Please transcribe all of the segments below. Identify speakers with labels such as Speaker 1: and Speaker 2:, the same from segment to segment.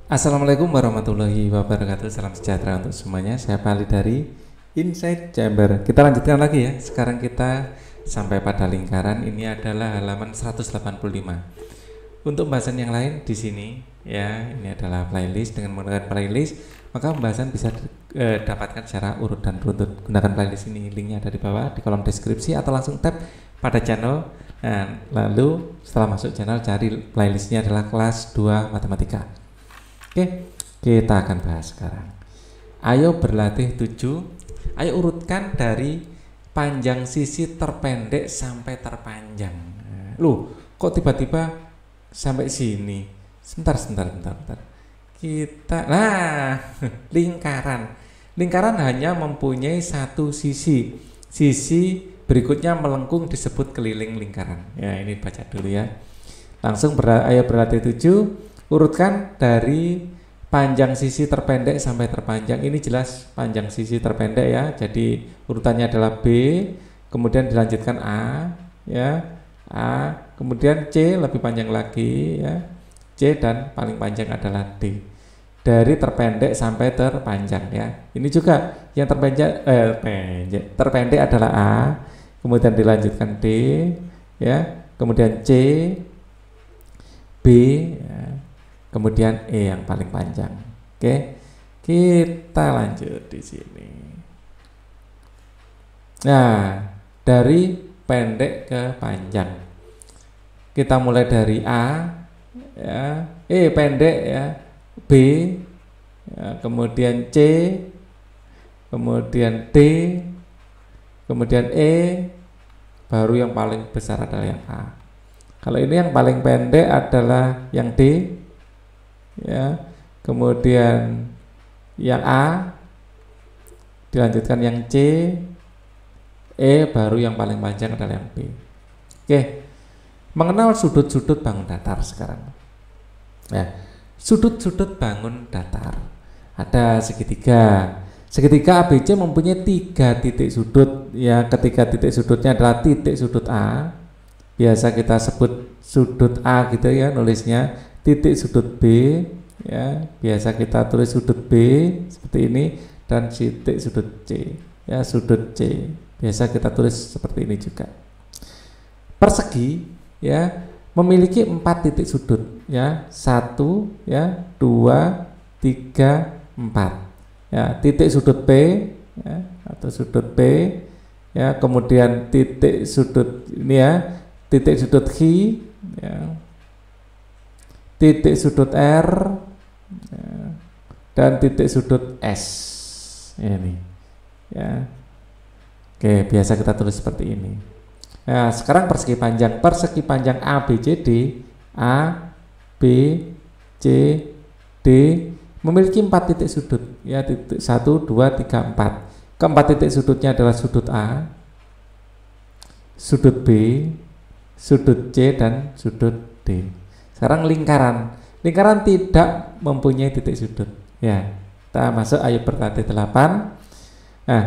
Speaker 1: Assalamualaikum warahmatullahi wabarakatuh. Salam sejahtera untuk semuanya. Saya Pali dari Inside Chamber. Kita lanjutkan lagi ya. Sekarang kita sampai pada lingkaran. Ini adalah halaman 185. Untuk pembahasan yang lain di sini ya, ini adalah playlist. Dengan menggunakan playlist, maka pembahasan bisa dapatkan secara urut dan runtut. Gunakan playlist ini, linknya ada di bawah di kolom deskripsi, atau langsung tap pada channel. Nah, lalu setelah masuk channel, cari playlistnya adalah kelas 2 matematika. Oke, kita akan bahas sekarang. Ayo berlatih 7. Ayo urutkan dari panjang sisi terpendek sampai terpanjang. Loh, kok tiba-tiba sampai sini? Sebentar. Lingkaran. Lingkaran hanya mempunyai satu sisi. Sisi berikutnya melengkung disebut keliling lingkaran. Ya, ini baca dulu ya. Langsung ayo berlatih 7. Urutkan dari panjang sisi terpendek sampai terpanjang. Ini jelas panjang sisi terpendek ya. Jadi urutannya adalah B, kemudian dilanjutkan A, ya, A, kemudian C lebih panjang lagi ya, C, dan paling panjang adalah D. Dari terpendek sampai terpanjang ya. Ini juga yang terpendek adalah A, kemudian dilanjutkan D, ya, kemudian C, B, ya, kemudian E yang paling panjang. Oke, kita lanjut di sini. Nah, dari pendek ke panjang, kita mulai dari A, ya, E pendek ya, B, ya, kemudian C, kemudian D, kemudian E, baru yang paling besar adalah yang A. Kalau ini yang paling pendek adalah yang D, ya, kemudian yang A, dilanjutkan yang C, E, baru yang paling panjang adalah yang B. Oke, mengenal sudut-sudut bangun datar sekarang. Ya, sudut-sudut bangun datar ada segitiga. Segitiga ABC mempunyai 3 titik sudut. Ya, ketiga titik sudutnya adalah titik sudut A. Biasa kita sebut sudut A gitu ya nulisnya. Titik sudut B, ya, biasa kita tulis sudut B seperti ini, dan titik sudut C, ya, sudut C biasa kita tulis seperti ini juga. Persegi ya memiliki 4 titik sudut ya, 1 ya, 2, 3, 4 ya. Titik sudut P ya, atau sudut P ya, kemudian titik sudut ini ya, titik sudut Q ya, titik sudut R ya, dan titik sudut S ini ya. Oke, biasa kita tulis seperti ini. Nah, sekarang persegi panjang ABCD, A, B, C, D memiliki 4 titik sudut ya, titik 1, 2, 3, 4. Keempat titik sudutnya adalah sudut A, sudut B, sudut C, dan sudut D. Sekarang lingkaran tidak mempunyai titik sudut ya. Kita masuk, ayo berlatih 8. Nah,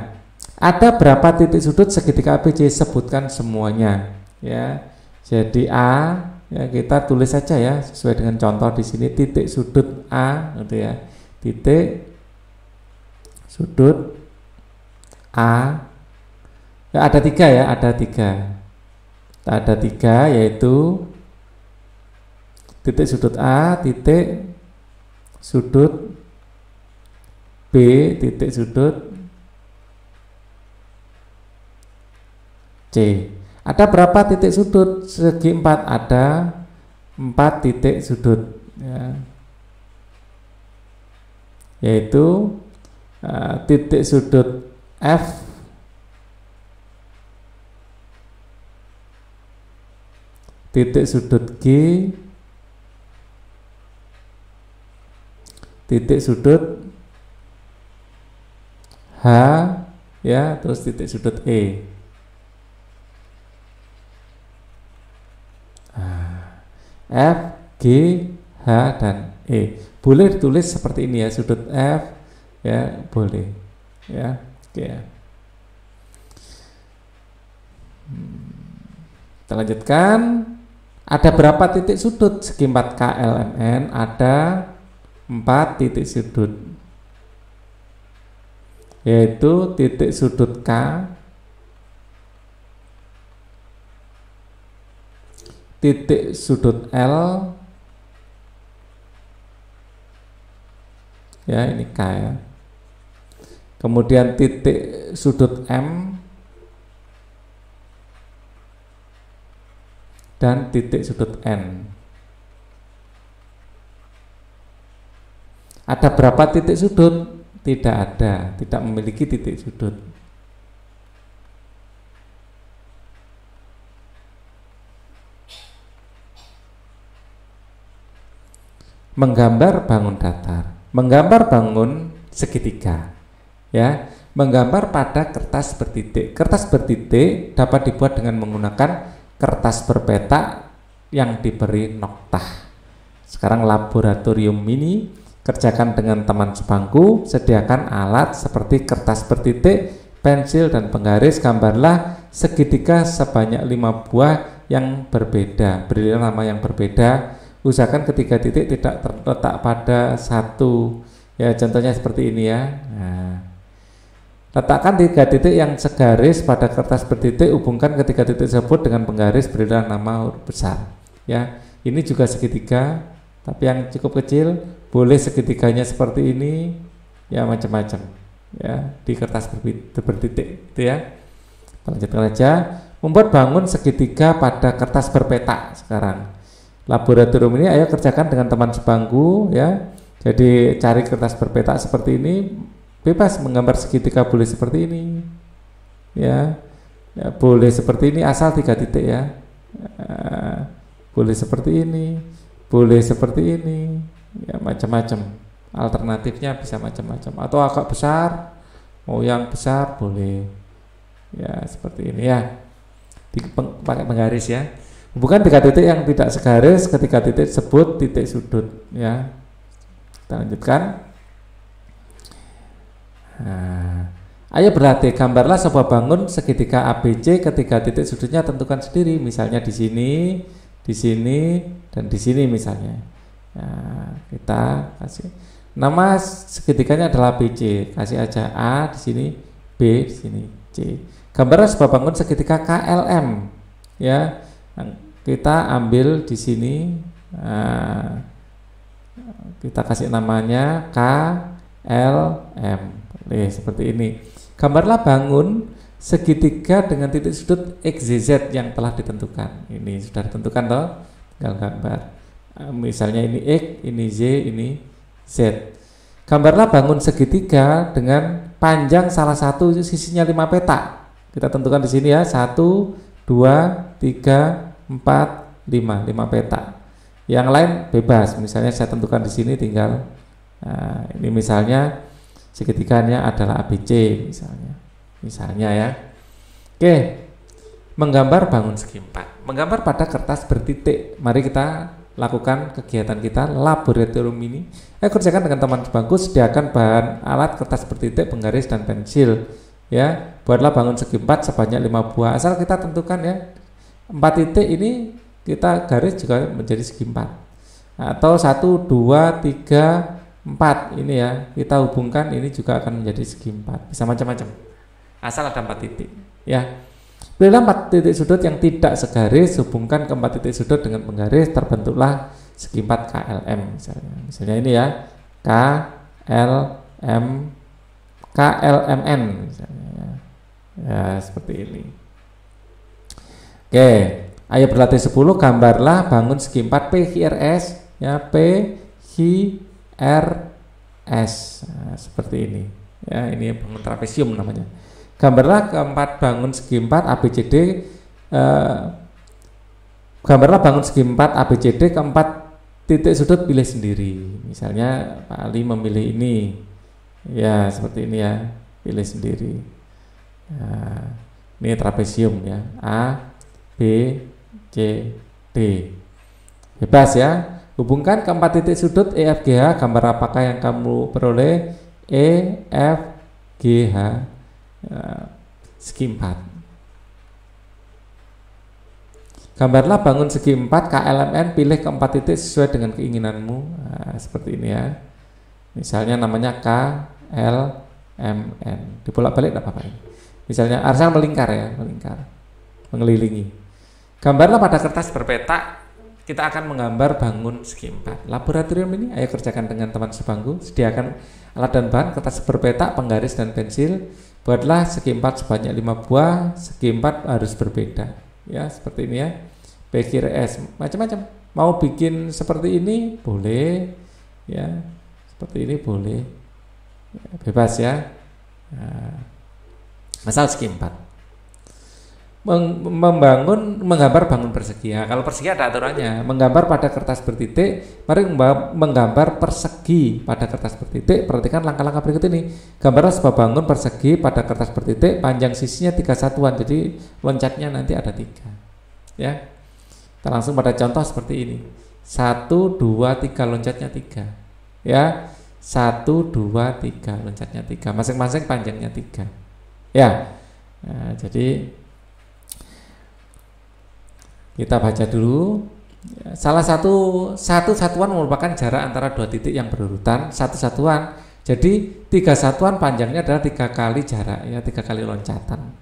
Speaker 1: ada berapa titik sudut segitiga ABC? Sebutkan semuanya ya. Jadi A ya, kita tulis saja ya sesuai dengan contoh di sini, titik sudut A gitu ya. Titik sudut A ya, ada 3 ya, ada 3 yaitu titik sudut A, titik sudut B, titik sudut C. Ada berapa titik sudut segi 4? Ada 4 titik sudut ya. Yaitu titik sudut F, titik sudut G, titik sudut H ya, terus titik sudut E. F, G, H, dan E. Boleh ditulis seperti ini ya, sudut F ya, boleh ya. Oke ya. Kita lanjutkan. Ada berapa titik sudut segi 4 KLMN? Ada 4 titik sudut, yaitu titik sudut K, titik sudut L, ya ini K ya, kemudian titik sudut M dan titik sudut N. Ada berapa titik sudut? Tidak ada, tidak memiliki titik sudut. Menggambar bangun datar, menggambar bangun segitiga, ya, menggambar pada kertas bertitik. Kertas bertitik dapat dibuat dengan menggunakan kertas berpetak yang diberi noktah. Sekarang laboratorium mini, kerjakan dengan teman sebangku, sediakan alat seperti kertas bertitik, pensil dan penggaris, gambarlah segitiga sebanyak 5 buah yang berbeda, berilah nama yang berbeda. Usahakan ketiga titik tidak terletak pada satu, ya contohnya seperti ini ya. Nah, letakkan 3 titik yang segaris pada kertas bertitik, hubungkan ketiga titik tersebut dengan penggaris, berilah nama huruf besar. Ya, ini juga segitiga, tapi yang cukup kecil. Boleh segitiganya seperti ini, ya macam-macam, ya di kertas bertitik, itu ya. Lanjutkan aja, membuat bangun segitiga pada kertas berpetak. Sekarang laboratorium ini ayo kerjakan dengan teman sebangku, ya. Jadi cari kertas berpetak seperti ini, bebas menggambar segitiga, boleh seperti ini, ya, ya boleh seperti ini asal 3 titik ya. Boleh seperti ini, boleh seperti ini, ya macam-macam. Alternatifnya bisa macam-macam, atau agak besar, mau yang besar boleh, ya seperti ini ya. Pakai penggaris ya. Bukan 3 titik yang tidak segaris, ketika titik sebut titik sudut ya. Kita lanjutkan. Nah, ayo berlatih, gambarlah sebuah bangun segitiga ABC, ketika titik sudutnya tentukan sendiri, misalnya di sini dan di sini misalnya. Nah, kita kasih nama segitiganya adalah ABC, kasih aja A di sini, B di sini, C. Gambarlah sebuah bangun segitiga KLM ya. Kita ambil di sini, nah, kita kasih namanya KLM, seperti ini. Gambarlah bangun segitiga dengan titik sudut XYZ yang telah ditentukan. Ini sudah ditentukan toh, tinggal gambar. Misalnya ini X, ini Y, ini Z. Gambarlah bangun segitiga dengan panjang salah satu sisinya 5 petak. Kita tentukan di sini ya, 1, 2, 3, 4, 5 petak. Yang lain bebas. Misalnya saya tentukan di sini tinggal, nah, ini misalnya segitiganya adalah ABC misalnya ya. Oke, menggambar bangun segi 4, menggambar pada kertas bertitik. Mari kita lakukan kegiatan kita laboratorium ini. Kerjakan dengan teman sebangku, sediakan bahan alat kertas bertitik, penggaris dan pensil ya. Buatlah bangun segi 4 sebanyak 5 buah, asal kita tentukan ya. 4 titik ini kita garis juga menjadi segi 4, atau 1, 2, 3, 4 ini ya, kita hubungkan ini juga akan menjadi segi 4, bisa macam-macam asal ada 4 titik ya. Pilihlah 4 titik sudut yang tidak segaris, hubungkan ke 4 titik sudut dengan penggaris, terbentuklah segi 4 KLM misalnya ini ya, KLMN misalnya ya, seperti ini. Oke, ayo berlatih 10, gambarlah bangun segi 4 PQRS ya, PQRS, nah, seperti ini ya, ini bangun trapesium namanya. Gambarlah keempat bangun segi 4 ABCD, gambarlah bangun segi 4 ABCD, keempat titik sudut pilih sendiri. Misalnya Pak Ali memilih ini ya, seperti ini ya, pilih sendiri. Nah, ini trapesium ya, A, B, C, D, bebas ya. Hubungkan keempat titik sudut EFGH, gambar apakah yang kamu peroleh? EFGH segi 4. Gambarlah bangun segi 4 KLMN, pilih keempat titik sesuai dengan keinginanmu. Nah, seperti ini ya. Misalnya namanya KLMN. Dibolak-balik enggak apa-apa ini. Misalnya asal melingkar ya, melingkar, mengelilingi. Gambarlah pada kertas berpetak. Kita akan menggambar bangun segi 4. Laboratorium ini ayo kerjakan dengan teman sebangku. Sediakan alat dan bahan, kertas berpetak, penggaris dan pensil. Buatlah segi 4 sebanyak 5 buah. Segi 4 harus berbeda. Ya, seperti ini ya. P kiri S, macam-macam. Mau bikin seperti ini boleh. Ya, seperti ini boleh. Ya, bebas ya. Nah, asal segi 4. Menggambar bangun persegi. Nah, kalau persegi ada aturannya. Menggambar pada kertas bertitik. Mari menggambar persegi pada kertas bertitik. Perhatikan langkah-langkah berikut ini. Gambarlah sebuah bangun persegi pada kertas bertitik. Panjang sisinya 3 satuan. Jadi loncatnya nanti ada 3. Ya. Kita langsung pada contoh seperti ini. 1, 2, 3 loncatnya 3. Ya. 1, 2, 3 loncatnya 3. Masing-masing panjangnya 3. Ya. Nah, jadi kita baca dulu. Salah satu satuan merupakan jarak antara 2 titik yang berurutan. 1 satuan. Jadi 3 satuan panjangnya adalah 3 kali jarak ya, 3 kali loncatan.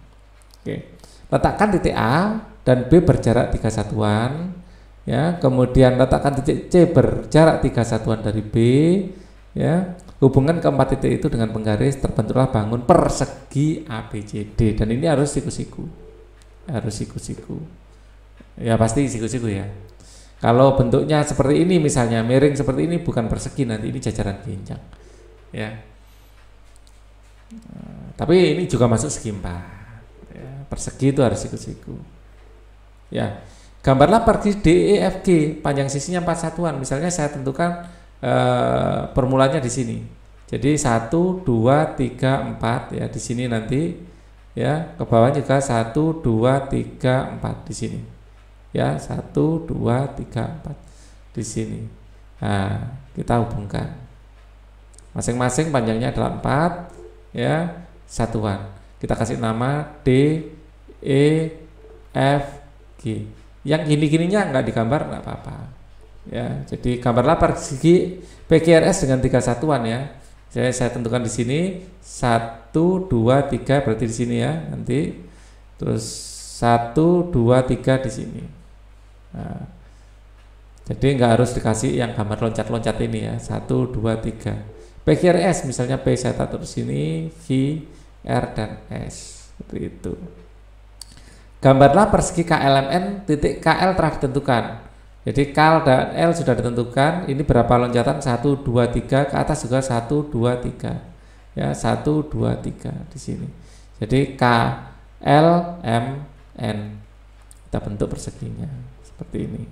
Speaker 1: Oke. Letakkan titik A dan B berjarak 3 satuan. Ya, kemudian letakkan titik C berjarak 3 satuan dari B. Ya, hubungan keempat titik itu dengan penggaris, terbentuklah bangun persegi ABCD. Dan ini harus siku-siku. Harus siku-siku. Ya pasti siku-siku ya. Kalau bentuknya seperti ini misalnya miring seperti ini bukan persegi, nanti ini jajaran genjang. Ya. Tapi ini juga masuk segi 4. Ya, persegi itu harus siku-siku. Ya. Gambarlah persegi DEFG, panjang sisinya 4 satuan. Misalnya saya tentukan permulanya di sini. Jadi 1, 2, 3, 4 ya di sini nanti ya, ke bawah juga 1, 2, 3, 4 di sini. Ya, 1, 2, 3, 4 di sini. Nah, kita hubungkan. Masing-masing panjangnya adalah 4 ya, satuan. Kita kasih nama D, E, F, G. Yang gini-gininya enggak digambar enggak apa-apa. Ya, jadi gambarlah persegi PQRS dengan 3 satuan ya. Saya tentukan di sini 1, 2, 3 berarti di sini ya nanti. Terus 1, 2, 3 di sini. Nah, jadi nggak harus dikasih yang gambar loncat-loncat ini ya. 1, 2, 3. PQRS misalnya P saya taruh di sini, Q, R dan S seperti itu. Gambarlah persegi KLMN, titik KL telah ditentukan. Jadi KL dan L sudah ditentukan. Ini berapa loncatan? 1, 2, 3. Ke atas juga 1, 2, 3. Ya, 1, 2, 3 di sini. Jadi K, L, M, N. Kita bentuk perseginya seperti ini.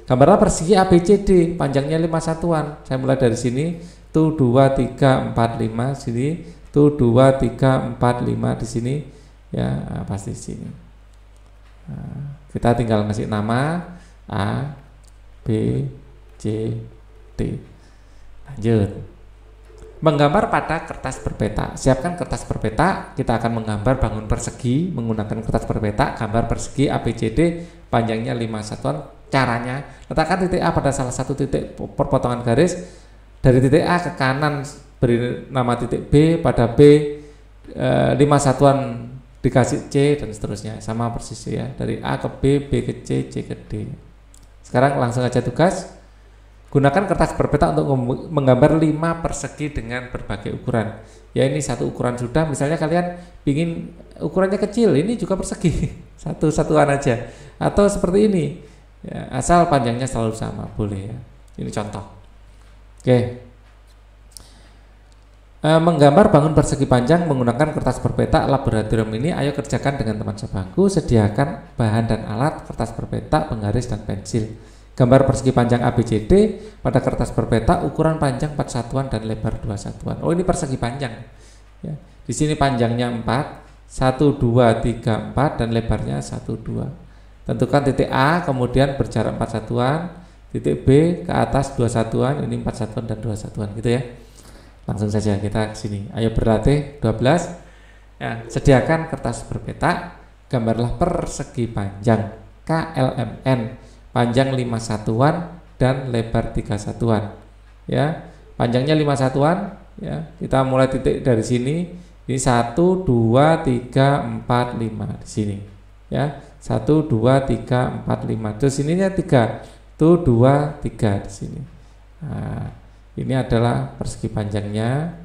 Speaker 1: Gambarlah persegi ABCD, panjangnya 5 satuan. Saya mulai dari sini. 1, 2, 3, 4, 5 sini. 1, 2, 3, 4, 5 di sini. Ya, pasti di sini. Nah, kita tinggal ngasih nama A, B, C, D. Lanjut. Menggambar pada kertas berpetak. Siapkan kertas berpetak. Kita akan menggambar bangun persegi menggunakan kertas berpetak. Gambar persegi ABCD panjangnya 5 satuan. Caranya, letakkan titik A pada salah satu titik perpotongan garis. Dari titik A ke kanan beri nama titik B, pada B 5 satuan dikasih C dan seterusnya, sama persis ya, dari A ke B, B ke C, C ke D. Sekarang langsung aja tugas. Gunakan kertas berpetak untuk menggambar 5 persegi dengan berbagai ukuran. Ya, ini satu ukuran sudah. Misalnya kalian ingin ukurannya kecil, ini juga persegi. Satu-satuan aja. Atau seperti ini. Ya, asal panjangnya selalu sama, boleh ya. Ini contoh. Oke. Menggambar bangun persegi panjang menggunakan kertas berpetak laboratorium ini, ayo kerjakan dengan teman sebangku. Sediakan bahan dan alat, kertas berpetak, penggaris dan pensil. Gambar persegi panjang ABCD pada kertas berpetak, ukuran panjang 4 satuan dan lebar 2 satuan. Oh, ini persegi panjang ya. Di sini panjangnya 4, 1, 2, 3, 4 dan lebarnya 1, 2. Tentukan titik A, kemudian berjarak 4 satuan. Titik B ke atas 2 satuan, ini 4 satuan dan 2 satuan gitu ya. Langsung saja kita ke sini. Ayo berlatih 12. Ya, sediakan kertas berpetak, gambarlah persegi panjang KLMN, panjang 5 satuan dan lebar 3 satuan. ya. Panjangnya 5 satuan, ya. Kita mulai titik dari sini. Ini 1 2 3 4 5 di sini. Ya. 1 2 3 4 5. Terus ininya 3. 1 2 3 di sini. Nah, ini adalah persegi panjangnya.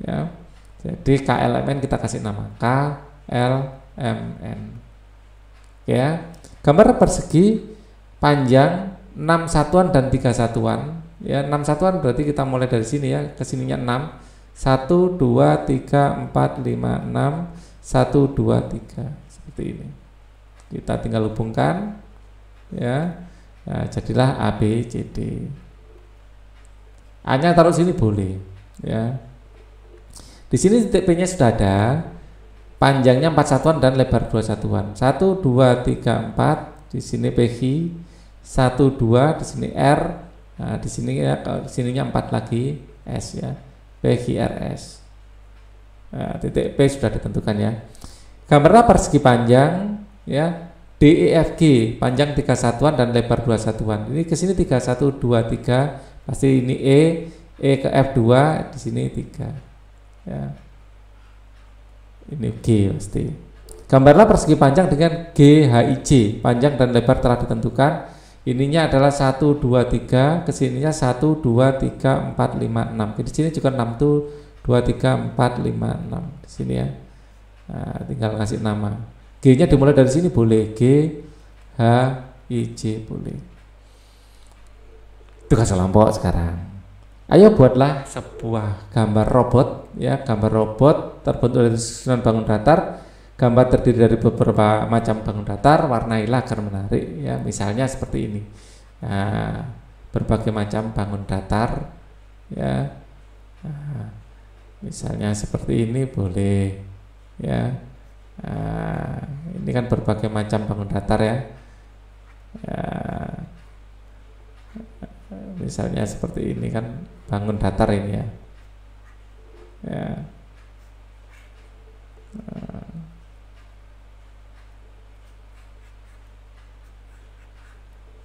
Speaker 1: Ya. Jadi KLMN kita kasih nama KLMN. Ya. Gambar persegi panjang 6 satuan dan 3 satuan. Ya, 6 satuan berarti kita mulai dari sini ya, ke sininya 6. 1 2 3 4 5 6 1 2 3 seperti ini. Kita tinggal hubungkan ya. Nah, jadilah A B C D. A-nya taruh sini boleh ya. Di sini titik P-nya sudah ada. Panjangnya 4 satuan dan lebar 2 satuan. 1 2 3 4 di sini PQ. 1 2 di sini R. Nah, di sini ya, di sininya 4 lagi S ya. PQRS. Nah, titik P sudah ditentukan ya. Gambarnya persegi panjang ya. DEFG panjang 3 satuan dan lebar 2 satuan. Ini ke sini 3 1 2 3. Pasti ini E ke F2 di sini 3. Ya. Ini G pasti. Gambarlah persegi panjang dengan GHIJ, panjang dan lebar telah ditentukan. Ininya adalah 1 2 3, kesininya 1 2 3 4 5 6. Di sini juga 6 tuh 2 3 4 5 6 di sini ya. Nah, tinggal kasih nama. G-nya dimulai dari sini boleh, G H I J boleh. Tugas kelompok sekarang. Ayo buatlah sebuah gambar robot ya, gambar robot terbentuk dari susunan bangun datar. Gambar terdiri dari beberapa macam bangun datar, warnailah agar menarik ya, misalnya seperti ini. Nah, berbagai macam bangun datar ya. Nah, misalnya seperti ini boleh ya. Nah, ini kan berbagai macam bangun datar ya. Ya. Misalnya seperti ini kan bangun datar ini ya. Ya.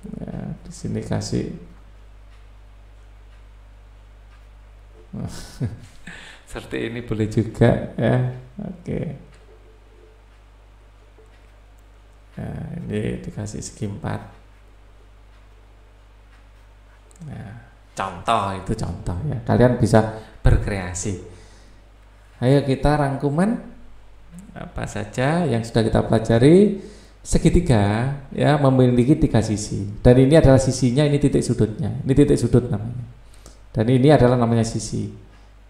Speaker 1: Ya, di sini kasih seperti ini boleh juga ya. Oke. Nah, ini dikasih segi 4. Nah, contoh itu contoh ya. Kalian bisa berkreasi. Ayo kita rangkuman apa saja yang sudah kita pelajari. Segitiga ya memiliki 3 sisi. Dan ini adalah sisinya, ini titik sudutnya. Ini titik sudut namanya. Dan ini adalah namanya sisi.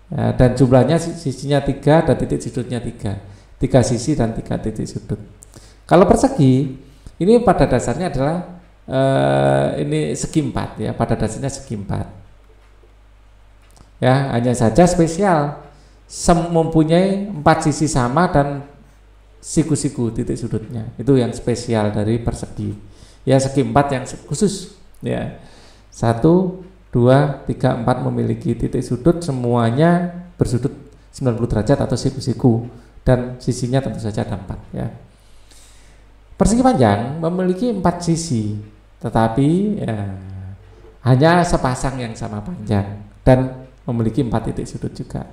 Speaker 1: Ya, dan jumlahnya sisinya 3 dan titik sudutnya 3. 3 sisi dan 3 titik sudut. Kalau persegi ini pada dasarnya adalah ini segi 4 ya, pada dasarnya segi 4. Ya, hanya saja spesial mempunyai 4 sisi sama dan siku-siku titik sudutnya. Itu yang spesial dari persegi. Ya, segi 4 yang khusus ya. 1 2 3 4 memiliki titik sudut, semuanya bersudut 90 derajat atau siku-siku, dan sisinya tentu saja ada 4 ya. Persegi panjang memiliki 4 sisi, tetapi ya, hanya sepasang yang sama panjang dan memiliki 4 titik sudut juga.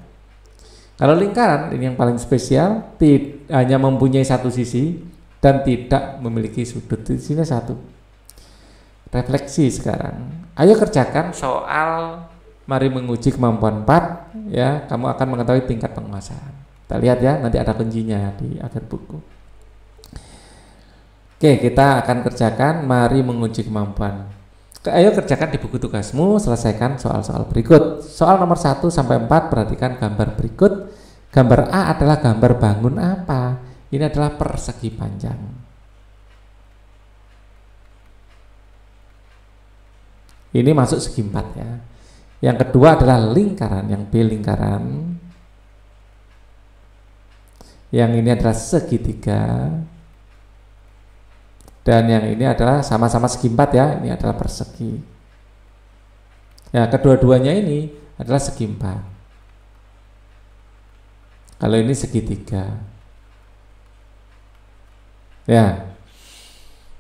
Speaker 1: Kalau lingkaran ini yang paling spesial, hanya mempunyai 1 sisi dan tidak memiliki sudut. Di sini 1. Refleksi sekarang. Ayo kerjakan soal mari menguji kemampuan 4 ya, kamu akan mengetahui tingkat penguasaan. Kita lihat ya, nanti ada kuncinya di akhir buku. Oke, kita akan kerjakan mari menguji kemampuan. Ayo kerjakan di buku tugasmu, selesaikan soal-soal berikut. Soal nomor 1 sampai 4, perhatikan gambar berikut. Gambar A adalah gambar bangun apa? Ini adalah persegi panjang. Ini masuk segi 4 ya. Yang kedua adalah lingkaran, yang B lingkaran. Yang ini adalah segitiga. Dan yang ini adalah sama-sama segi 4 ya, ini adalah persegi. Ya, kedua-duanya ini adalah segi 4. Kalau ini segitiga. Ya.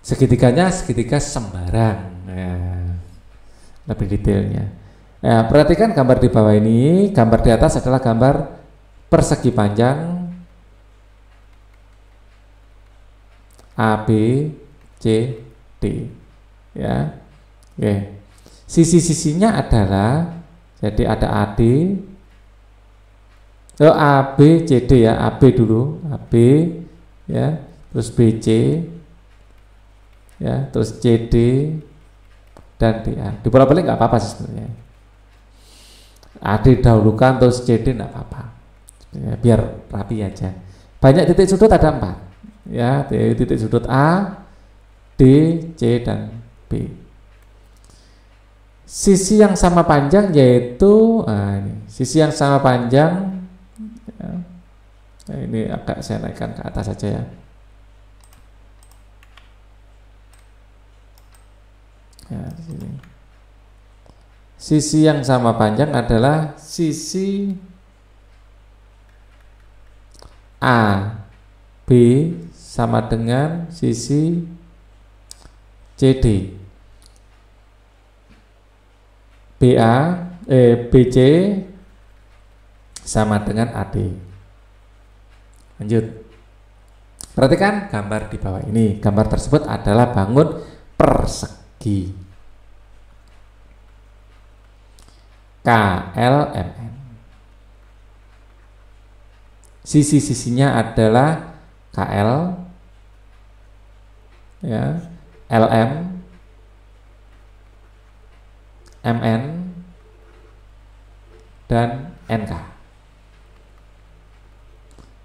Speaker 1: Segitiganya segitiga sembarang. Ya. Lebih detailnya. Nah, perhatikan gambar di bawah ini, gambar di atas adalah gambar persegi panjang A, B, C, D. Ya, oke. Sisi-sisinya adalah, jadi ada AD, A, B, C, D ya, AB dulu, AB, ya, terus BC, ya, terus CD dan DA. Dibolak-balik nggak apa-apa sih sebenarnya. AD dahulukan terus CD nggak apa-apa, ya, biar rapi aja. Banyak titik sudut, ada 4, ya, titik sudut A, D, C dan B. Sisi yang sama panjang yaitu ini, sisi yang sama panjang. Ya. Nah, ini agak saya naikkan ke atas saja ya. Ya, sini. Sisi yang sama panjang adalah sisi A, B sama dengan sisi CD. BC sama dengan AD. Lanjut. Perhatikan gambar di bawah ini. Gambar tersebut adalah bangun persegi KLMN. Sisi-sisinya adalah KL, ya, LM, MN, dan NK.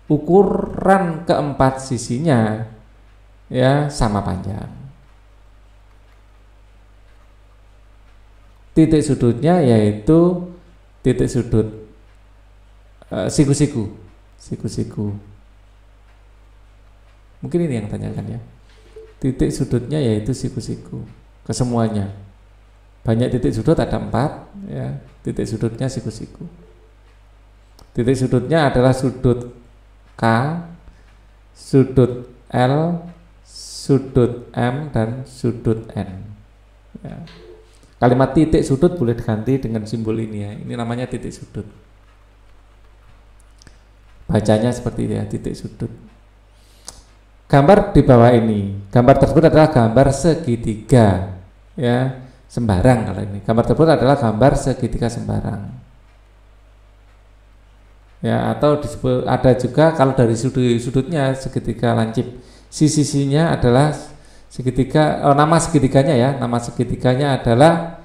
Speaker 1: Ukuran keempat sisinya ya sama panjang. Titik sudutnya yaitu titik sudut siku-siku. Mungkin ini yang tanyakan ya. Titik sudutnya yaitu siku-siku kesemuanya. Banyak titik sudut, ada 4 ya. Titik sudutnya siku-siku. Titik sudutnya adalah sudut K, sudut L, sudut M, dan sudut N ya. Kalimat titik sudut boleh diganti dengan simbol ini ya. Ini namanya titik sudut. Bacanya seperti ini ya, titik sudut. Gambar di bawah ini, gambar tersebut adalah gambar segitiga ya, sembarang. Kalau ini gambar tersebut adalah gambar segitiga sembarang ya, atau disebut, ada juga kalau dari sudutnya segitiga lancip. Sisinya adalah segitiga, nama segitiganya ya, nama segitiganya adalah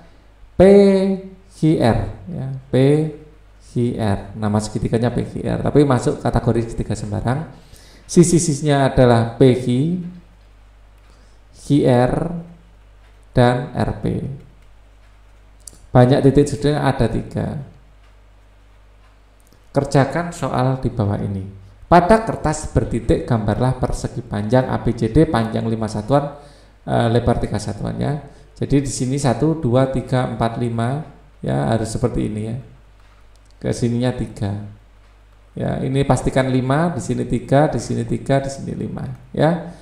Speaker 1: PQR ya, PQR, nama segitiganya PQR, tapi masuk kategori segitiga sembarang. Sisi-sisinya adalah PQ, QR, dan RP. Banyak titik sudutnya, ada 3. Kerjakan soal di bawah ini. Pada kertas bertitik gambarlah persegi panjang ABCD, panjang 5 satuan, lebar 3 satuan ya. Jadi di sini 1, 2, 3, 4, 5 ya, harus seperti ini ya. Ke sininya 3. Ya, ini pastikan 5, di sini 3, di sini 3, di sini 5 ya.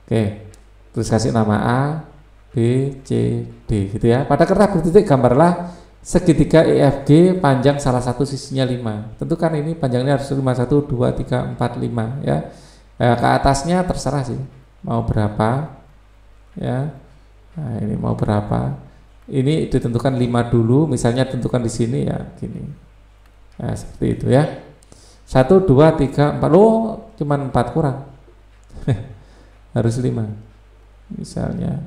Speaker 1: Oke. Terus kasih nama A, B, C, D gitu ya. Pada kertas bertitik gambarlah segitiga EFG, panjang salah satu sisinya 5. Tentukan ini panjangnya harus 5, 1, 2, 3, 4, 5 ya. Ke atasnya terserah sih mau berapa ya. Nah, ini mau berapa. Ini ditentukan 5 dulu, misalnya tentukan di sini ya gini. Nah, seperti itu ya. 1, 2, 3, 4. Oh, cuman 4 kurang. Harus 5. Misalnya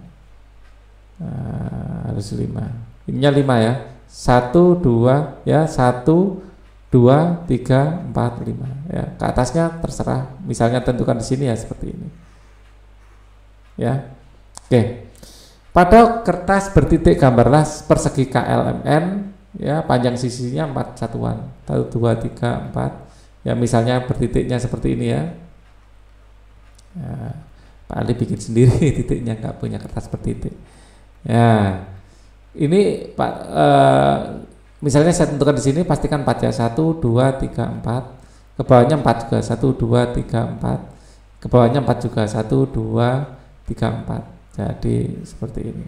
Speaker 1: harus 5. Ininya 5 ya. 1, 2 ya, 1, 2, 3, 4, 5 ya. Ke atasnya terserah, misalnya tentukan di sini ya seperti ini ya. Oke. Pada kertas bertitik gambarlah persegi KLMN ya, panjang sisinya 4 satuan, 1, 2, 3, 4 ya, misalnya bertitiknya seperti ini ya. Pak Ali bikin sendiri titiknya, nggak punya kertas bertitik ya. Ini Pak, misalnya saya tentukan di sini pastikan 4 ya, 1, 2, 3, 4. Ke bawahnya 4 juga, 1, 2, 3, 4. Ke bawahnya 4 juga, 1, 2, 3, 4. Jadi seperti ini.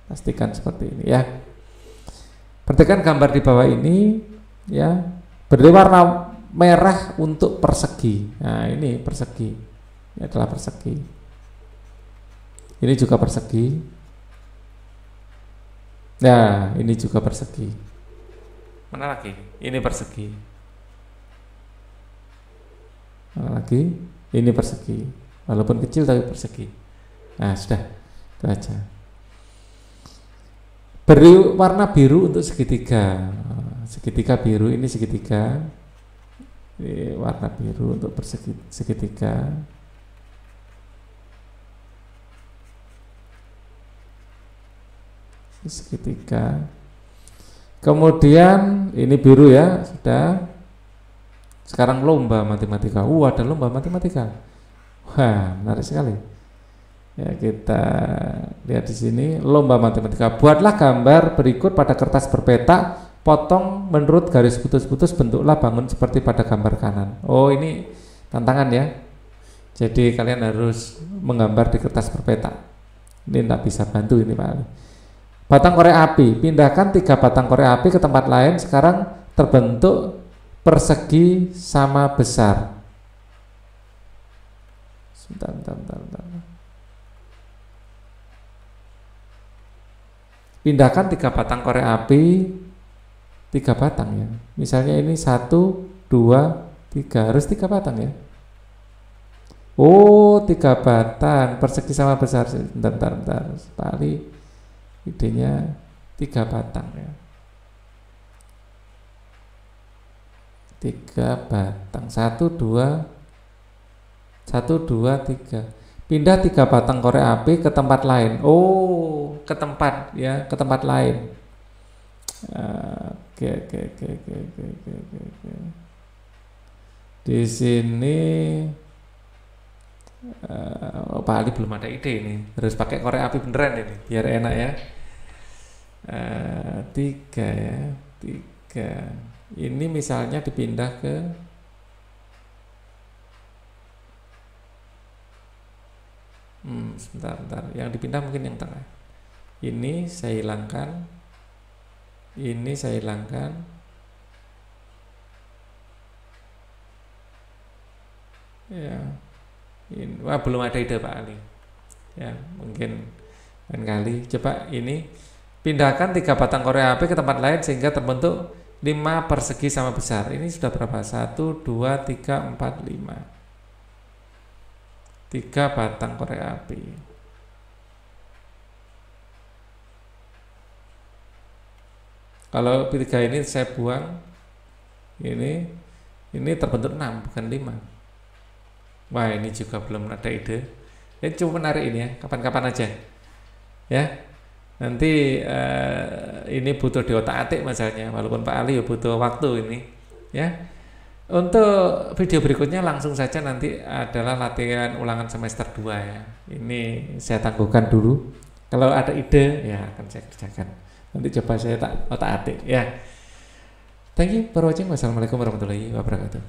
Speaker 1: Pastikan seperti ini ya. Perhatikan gambar di bawah ini, ya, berarti warna merah untuk persegi. Nah, ini persegi, ini adalah persegi. Ini juga persegi. Nah, ini juga persegi. Mana lagi? Ini persegi. Mana lagi? Ini persegi. Walaupun kecil tapi persegi. Nah, sudah. Itu aja. Beri warna biru untuk segitiga. Segitiga biru, ini segitiga. Ini warna biru untuk segitiga. Segitiga. Kemudian ini biru ya, sudah. Sekarang lomba matematika. Ada lomba matematika. Wah, menarik sekali. Ya, kita lihat di sini lomba matematika. Buatlah gambar berikut pada kertas berpeta, potong menurut garis putus-putus, bentuklah bangun seperti pada gambar kanan. Oh, ini tantangan ya. Jadi kalian harus menggambar di kertas berpeta. Ini tidak bisa bantu ini Pak Ali. Batang korek api, pindahkan 3 batang korek api ke tempat lain. Sekarang terbentuk persegi sama besar. Sebentar. Pindahkan 3 batang korek api, 3 batang ya. Misalnya ini 1, 2, 3, harus 3 batang ya. Oh, 3 batang, persegi sama besar. Bentar. Pak Ali, idenya 3 batang ya. 3 batang, 1, 2, 3. Pindah 3 batang korek api ke tempat lain. Oh, ke tempat ya, ke tempat lain. Oke. Di sini Pak Ali belum ada ide ini. Harus pakai korek api beneran ini, biar enak ya. 3 ya, 3. Ini misalnya dipindah ke sebentar. Yang dipindah mungkin yang tengah. Ini saya hilangkan. Ini saya hilangkan. Ya. Wah, belum ada ide Pak Ali. Ya, mungkin lain kali. Coba ini pindahkan 3 batang korek api ke tempat lain sehingga terbentuk 5 persegi sama besar. Ini sudah berapa? 1, 2, 3, 4, 5. 3 batang korek api. Kalau 3 ini saya buang, ini terbentuk 6 bukan 5. Wah, ini juga belum ada ide. Ini cuma menarik ini ya, kapan-kapan aja. Ya. Nanti ini butuh diotak-atik misalnya, walaupun Pak Ali ya butuh waktu ini. Ya. Untuk video berikutnya langsung saja nanti adalah latihan ulangan semester 2 ya. Ini saya tangguhkan dulu. Kalau ada ide ya akan saya kerjakan. Nanti coba saya otak-atik ya. Thank you for watching. Wassalamualaikum warahmatullahi wabarakatuh.